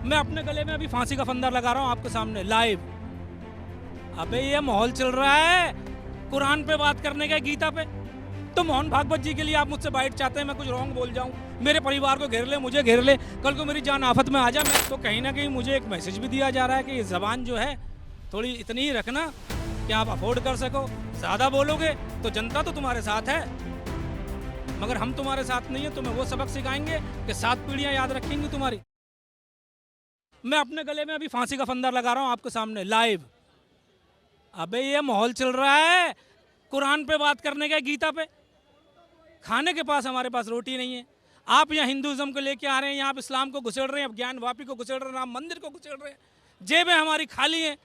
मैं अपने गले में अभी फांसी का फंदा लगा रहा हूँ आपके सामने लाइव। अबे ये माहौल चल रहा है कुरान पे बात करने का, गीता पे। तो मोहन भागवत जी के लिए आप मुझसे बाइट चाहते हैं, मैं कुछ रॉन्ग बोल जाऊं, मेरे परिवार को घेर ले, मुझे घेर ले, कल को मेरी जान आफत में आ जाए। मैं तो कहीं ना कहीं मुझे एक मैसेज भी दिया जा रहा है कि ये जबान जो है थोड़ी इतनी ही रखना कि आप अफोर्ड कर सको। ज़्यादा बोलोगे तो जनता तो तुम्हारे साथ है, मगर हम तुम्हारे साथ नहीं है। तुम्हें वो सबक सिखाएंगे कि 7 पीढ़ियां याद रखेंगी तुम्हारी। मैं अपने गले में अभी फांसी का फंदा लगा रहा हूँ आपके सामने लाइव। अबे ये माहौल चल रहा है कुरान पे बात करने का, गीता पे। खाने के पास हमारे पास रोटी नहीं है। आप यहाँ हिंदुज़म को लेके आ रहे हैं, यहाँ आप इस्लाम को घुसेड़ रहे हैं, ज्ञान वापी को घुसेड़ रहे हैं, राम मंदिर को घुसेड़ रहे हैं। जेबें हमारी खाली हैं।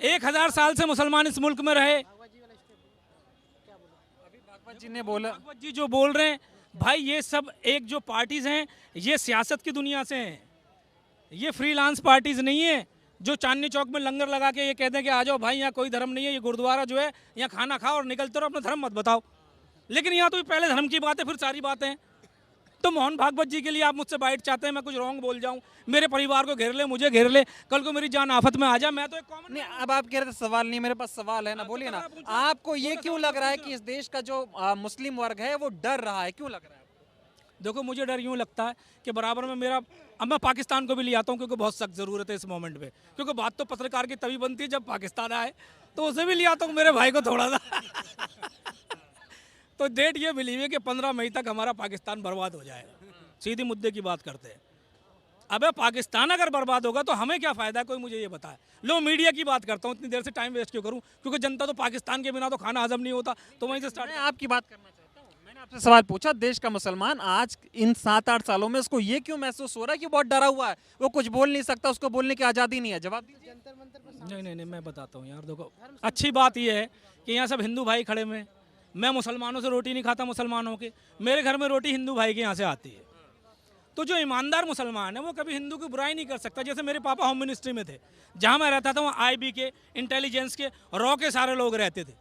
1000 साल से मुसलमान इस मुल्क में रहे। भागवत जी ने बोला, भागवत जी जो बोल रहे हैं भाई, ये सब एक जो पार्टीज हैं ये सियासत की दुनिया से हैं। ये फ्रीलांस पार्टीज नहीं है जो चांदनी चौक में लंगर लगा के ये कहते हैं कि आ जाओ भाई, यहाँ कोई धर्म नहीं है, ये गुरुद्वारा जो है, यहाँ खाना खाओ और निकलते रहो, अपना धर्म मत बताओ। लेकिन यहाँ तो पहले धर्म की बात है, फिर सारी बातें हैं। तो मोहन भागवत जी के लिए आप मुझसे बाइट चाहते हैं, मैं कुछ रॉन्ग बोल जाऊं, मेरे परिवार को घेर ले, मुझे घेर ले, कल को मेरी जान आफत में आ जाए। मैं तो एक कॉमन नहीं अब आप कह रहे थे सवाल नहीं, मेरे पास सवाल है ना, बोलिए ना। आपको ये क्यों लग रहा है कि इस देश का जो मुस्लिम वर्ग है वो डर रहा है, क्यों लग रहा है? देखो, मुझे डर यूँ लगता है कि बराबर में मेरा, अब मैं पाकिस्तान को भी ले आता हूँ क्योंकि बहुत सख्त ज़रूरत है इस मोमेंट पे, क्योंकि बात तो पत्रकार की तभी बनती है जब पाकिस्तान आए, तो उसे भी ले आता हूँ मेरे भाई को थोड़ा सा। तो डेट ये बिलीव है कि 15 मई तक हमारा पाकिस्तान बर्बाद हो जाएगा। सीधी मुद्दे की बात करते हैं। अबे पाकिस्तान अगर बर्बाद होगा तो हमें क्या फ़ायदा है, कोई मुझे ये बताए। लो मीडिया की बात करता हूँ, इतनी देर से टाइम वेस्ट क्यों करूँ, क्योंकि जनता तो पाकिस्तान के बिना तो खाना हजम नहीं होता। तो वहीं से स्टार्ट। मैं आपकी बात करना चाहता हूँ। मैंने आपसे सवाल पूछा, देश का मुसलमान आज इन 7-8 सालों में उसको ये क्यों महसूस हो रहा है कि बहुत डरा हुआ है, वो कुछ बोल नहीं सकता, उसको बोलने की आज़ादी नहीं है? जवाब दीजिए। नहीं, मैं बताता हूँ यार। देखो, अच्छी बात यह है कि यहाँ सब हिंदू भाई खड़े हुए हैं। मैं मुसलमानों से रोटी नहीं खाता, मुसलमानों के, मेरे घर में रोटी हिंदू भाई के यहाँ से आती है। तो जो ईमानदार मुसलमान है वो कभी हिंदू की बुराई नहीं कर सकता। जैसे मेरे पापा होम मिनिस्ट्री में थे, जहाँ मैं रहता था वहाँ IB के, इंटेलिजेंस के, रॉ के सारे लोग रहते थे।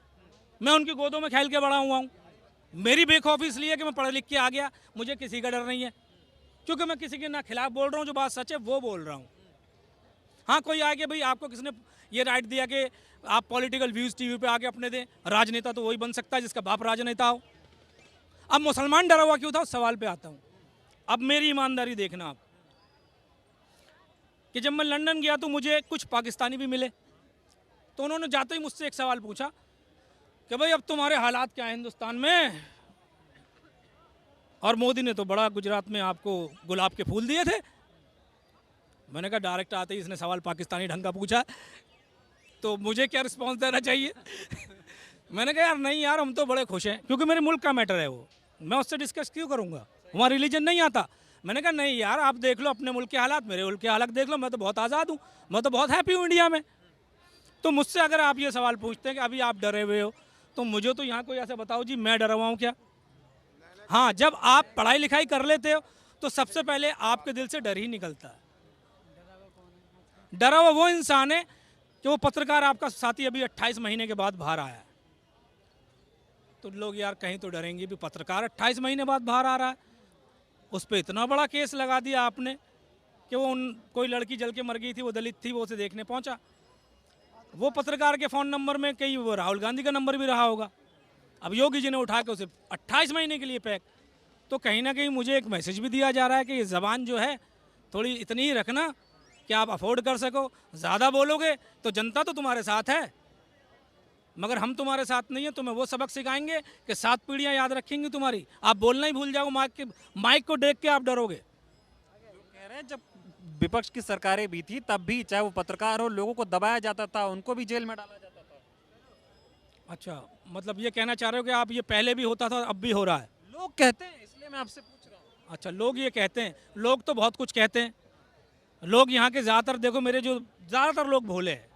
मैं उनकी गोदों में खेल के बड़ा हुआ हूँ। मेरी बेखौफी इसलिए है कि मैं पढ़ लिख के आ गया, मुझे किसी का डर नहीं है, क्योंकि मैं किसी के ना खिलाफ बोल रहा हूँ, जो बात सच है वो बोल रहा हूँ। हाँ, कोई आगे भाई आपको किसने ये राइट दिया कि आप पॉलिटिकल व्यूज़ टीवी पे आके अपने दें, राजनेता तो वही बन सकता है जिसका बाप राजनेता हो। अब मुसलमान डरा हुआ क्यों था, उस सवाल पे आता हूँ। अब मेरी ईमानदारी देखना आप, कि जब मैं लंदन गया तो मुझे कुछ पाकिस्तानी भी मिले, तो उन्होंने जाते ही मुझसे एक सवाल पूछा कि भाई अब तुम्हारे हालात क्या हैं हिंदुस्तान में, और मोदी ने तो बड़ा गुजरात में आपको गुलाब के फूल दिए थे। मैंने कहा डायरेक्ट आते ही इसने सवाल पाकिस्तानी ढंग का पूछा, तो मुझे क्या रिस्पॉन्स देना चाहिए। मैंने कहा यार नहीं यार, हम तो बड़े खुश हैं, क्योंकि मेरे मुल्क का मैटर है वो, मैं उससे डिस्कस क्यों करूँगा, वहाँ रिलीजन नहीं आता। मैंने कहा नहीं यार, आप देख लो अपने मुल्क के हालात, मेरे मुल्क के हालात देख लो, मैं तो बहुत आज़ाद हूँ, मैं तो बहुत हैप्पी हूँ इंडिया में। तो मुझसे अगर आप ये सवाल पूछते हैं कि अभी आप डरे हुए हो, तो मुझे तो यहाँ कोई ऐसे बताओ जी मैं डरा हुआ हूँ क्या। हाँ, जब आप पढ़ाई लिखाई कर लेते हो तो सबसे पहले आपके दिल से डर ही निकलता है। डरा हुआ वो इंसान है कि वो पत्रकार आपका साथी अभी 28 महीने के बाद बाहर आया है, तो लोग यार कहीं तो डरेंगे भी, पत्रकार 28 महीने बाद बाहर आ रहा है, उस पर इतना बड़ा केस लगा दिया आपने कि वो कोई लड़की जल के मर गई थी, वो दलित थी, वो उसे देखने पहुंचा। वो पत्रकार के फ़ोन नंबर में कहीं वो राहुल गांधी का नंबर भी रहा होगा। अब योगी जी ने उठा के उसे 28 महीने के लिए पैक। तो कहीं ना कहीं मुझे एक मैसेज भी दिया जा रहा है कि ये ज़बान जो है थोड़ी इतनी ही रखना कि आप अफोर्ड कर सको। ज़्यादा बोलोगे तो जनता तो तुम्हारे साथ है, मगर हम तुम्हारे साथ नहीं है। तुम्हें वो सबक सिखाएंगे कि 7 पीढ़ियां याद रखेंगी तुम्हारी। आप बोलना ही भूल जाओ, माइक को देख के आप डरोगे। कह रहे हैं जब विपक्ष की सरकारें भी थी तब भी चाहे वो पत्रकार हो, लोगों को दबाया जाता था, उनको भी जेल में डाला जाता था। अच्छा, मतलब ये कहना चाह रहे हो कि आप ये पहले भी होता था अब भी हो रहा है? लोग कहते हैं, इसलिए मैं आपसे पूछ रहा हूँ। अच्छा, लोग ये कहते हैं। लोग तो बहुत कुछ कहते हैं। लोग यहाँ के ज़्यादातर, देखो मेरे जो ज़्यादातर लोग भोले हैं,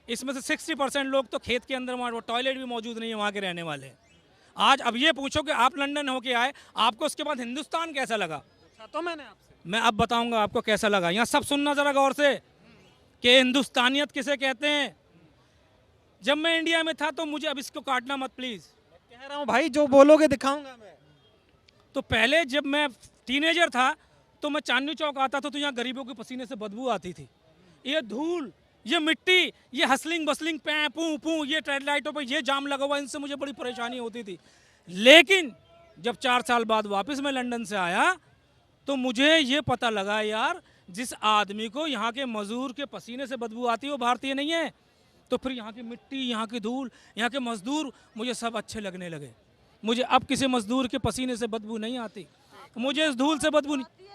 इसमें से 60% लोग तो खेत के अंदर, वहाँ वो टॉयलेट भी मौजूद नहीं है वहाँ के रहने वाले। आज अब ये पूछो कि आप लंदन होके आए, आपको उसके बाद हिंदुस्तान कैसा लगा? पूछा तो मैंने आपसे। मैं अब बताऊंगा आपको कैसा लगा। यहाँ सब सुनना ज़रा गौर से कि हिंदुस्तानियत किसे कहते हैं। जब मैं इंडिया में था तो मुझे, अब इसको काटना मत प्लीज़, कह रहा हूँ भाई जो बोलोगे दिखाऊंगा मैं। तो पहले जब मैं टीनेजर था तो मैं चांदनी चौक आता था तो यहाँ गरीबों के पसीने से बदबू आती थी। ये धूल, ये मिट्टी, ये हसलिंग बसलिंग पै पू पू, ये ट्रेड लाइटों पर ये जाम लगा हुआ, इनसे मुझे बड़ी परेशानी होती थी। लेकिन जब 4 साल बाद वापस मैं लंदन से आया तो मुझे ये पता लगा यार, जिस आदमी को यहाँ के मजदूर के पसीने से बदबू आती है वो भारतीय नहीं है। तो फिर यहाँ की मिट्टी, यहाँ की धूल, यहाँ के मजदूर मुझे सब अच्छे लगने लगे। मुझे अब किसी मजदूर के पसीने से बदबू नहीं आती, मुझे इस धूल से बदबू नहीं।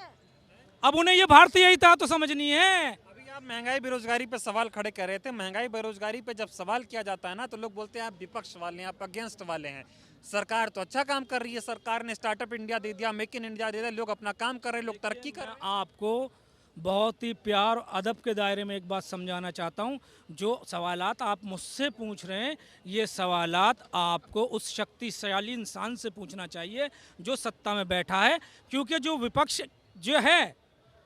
अब उन्हें ये भारतीय ही था तो समझनी है। अभी आप महंगाई बेरोजगारी पे सवाल खड़े कर रहे थे। महंगाई बेरोजगारी पे जब सवाल किया जाता है ना तो लोग बोलते हैं आप विपक्ष वाले हैं, आप अगेंस्ट वाले हैं। सरकार तो अच्छा काम कर रही है, सरकार ने स्टार्टअप इंडिया दे दिया, मेक इन इंडिया दे दिया, लोग अपना काम कर रहे हैं, लोग तरक्की कर रहे हैं। आपको बहुत ही प्यार और अदब के दायरे में एक बात समझाना चाहता हूँ। जो सवालात आप मुझसे पूछ रहे हैं, ये सवालात आपको उस शक्तिशाली इंसान से पूछना चाहिए जो सत्ता में बैठा है। क्योंकि जो विपक्ष जो है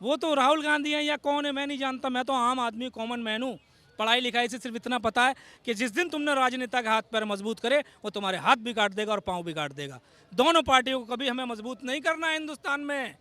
वो तो राहुल गांधी हैं या कौन है मैं नहीं जानता। मैं तो आम आदमी, कॉमन मैन हूँ। पढ़ाई लिखाई से सिर्फ इतना पता है कि जिस दिन तुमने राजनेता के हाथ पैर मजबूत करे वो तुम्हारे हाथ भी काट देगा और पाँव भी काट देगा। दोनों पार्टियों को कभी हमें मजबूत नहीं करना है हिंदुस्तान में।